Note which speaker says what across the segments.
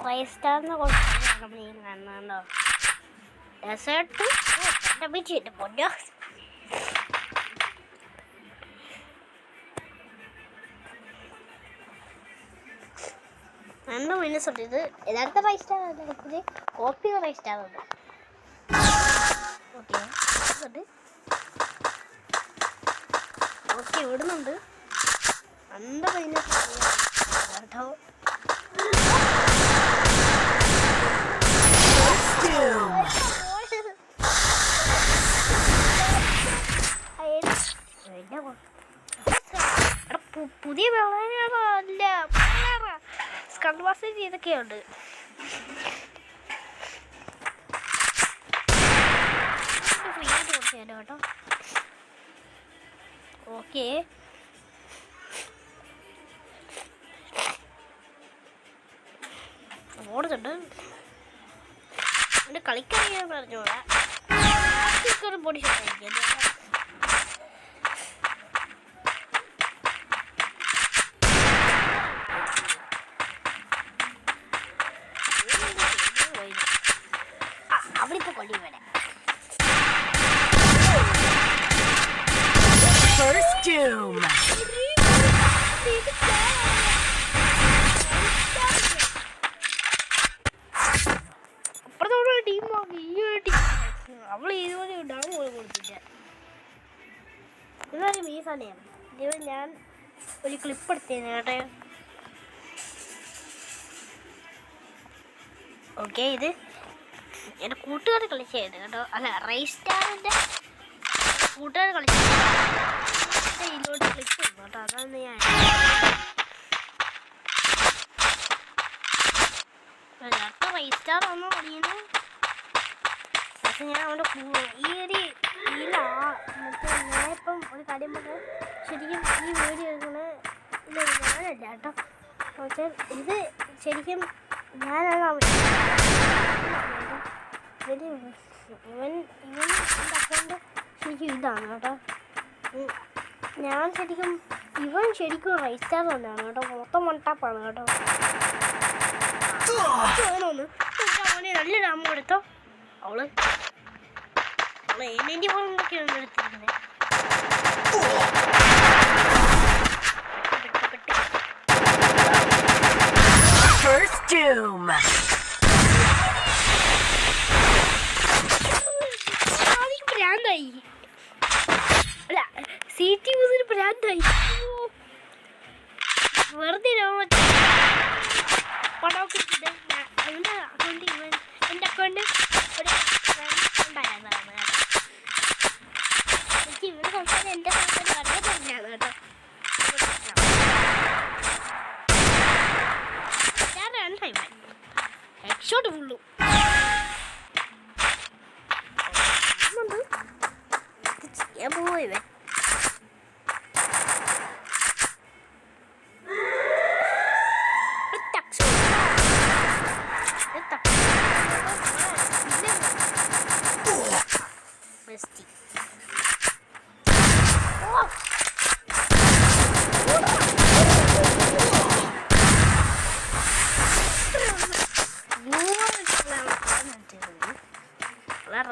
Speaker 1: റൈസ്റ്റാറിനെ കുറിച്ചാണ് നമ്മൾ ഈ കാണുന്നുണ്ടോ. ഡെസേർട്ട് എൻ്റെ ബീച്ചിട്ട് പൊന്നോ. രണ്ട് മിനിറ്റ് ഇത് യഥാർത്ഥ റൈസ്റ്റാർ അല്ല, കോപ്പി റൈസ്റ്റാർ ഉണ്ട്. ഓക്കെ ഓക്കെ വിടുന്നുണ്ട്. രണ്ട് മിനിറ്റ് കേട്ടോ. പുതിയ അല്ല സ്കൺവാസ് ചെയ്തൊക്കെയുണ്ട്. ഫ്രീ ആയിട്ട് കൊടുത്തു കേട്ടോ. ഓക്കെ ഓടുന്നുണ്ട്. എൻ്റെ കളിക്കറിയാൻ പറഞ്ഞോളാ പൊടി ഷോട്ടായിരിക്കും. അവളിപ്പോ കൊള്ളി വേണം. അപ്പുറത്തോടെ ടീമാണ് ഈ ഒരു ടീം. അവൾ ഇതുപോലെ ഉണ്ടാകും പോലും കൊടുത്തില്ല. ഇതൊരു മീസാനെയാണ്. ഇത് ഞാൻ ഒരു ക്ലിപ്പ് എടുത്തേനെ കേട്ടോ. ഓക്കെ ഇത് എൻ്റെ കൂട്ടുകാർ കളിച്ചായിരുന്നു കേട്ടോ. അല്ല റൈസ്റ്റാറിൻ്റെ കൂട്ടുകാർ കളിച്ചു. ഇതിലോട്ട് ക്ലിക്ക് ചെയ്തു കേട്ടോ. അതാണ് ഞാൻ യഥാർത്ഥ റൈസ്റ്റാർ ആണോ കളിയുന്നത്. പക്ഷെ ഞാൻ അവൻ്റെ ഈ ഒരു മറ്റേ ഞാനിപ്പം ഒരു കാര്യം പറഞ്ഞാൽ ശരിക്കും ഈ വീഡിയോ എടുക്കണ ഇതൊരു ഞാനല്ല കേട്ടോ. പക്ഷേ ഇത് ശരിക്കും ഞാനാണ് ഇവൻ എൻ്റെ അക്കൗണ്ട് ശരിക്കും ഇതാണ് കേട്ടോ. ഞാൻ ശരിക്കും ഇവൻ ശരിക്കും റൈസ്റ്റാർ തന്നെയാണ് കേട്ടോ. മൊത്തം മൺടാപ്പാണ് കേട്ടോ. അവനൊന്ന് അവനെ നല്ലൊരു അമ്മ കൊടുത്തോ. അവള് എൻ്റെ ഫോണിലൊക്കെയാണ് എടുത്തിരിക്കുന്നത്. ഭ്രാന്തായി. അല്ല സീറ്റ് യൂസിന് ഭ്രാന്തായി. വെറുതെ പടമൊക്കെ അവൻ്റെ അക്കൗണ്ട് ഇവൻ എൻ്റെ അക്കൗണ്ട് ഒരു ഉണ്ടായിരുന്നു. എനിക്ക് ഇവിടെ സംസാരം എൻ്റെ സംസാരം വളരെ തന്നെയാണ് കേട്ടോ. ഞാൻ രണ്ടായി ഹെഡ്ഷോട്ട് ഫുള്ളു ചെയ്യാൻ പോയി.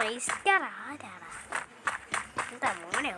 Speaker 1: റൈസ്റ്റാർ ആരാണ്? എന്താ മോനെ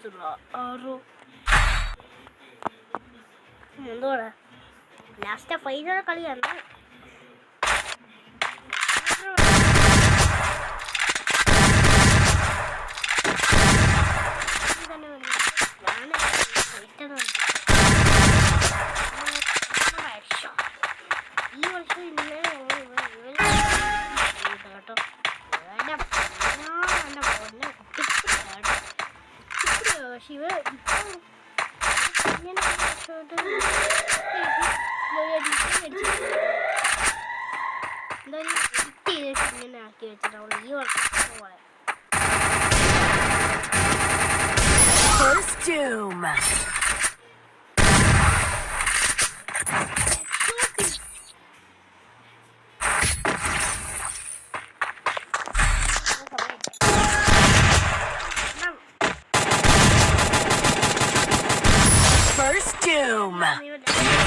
Speaker 1: എടുത്തില്ല ആറോ എന്തോടാ ലാസ്റ്റ് ഫൈനൽ കളിയാണ് ഈ വർഷം ഇന്നലെ കേട്ടോ പക്ഷെ ഇവ ഇപ്പം ഇങ്ങനെ എന്തായാലും എഡിറ്റ് ചെയ്തിട്ട് ഇങ്ങനെ ആക്കി വെച്ചിട്ടാണ് ഈ വർഷം പോലെ
Speaker 2: First Doom. First Doom.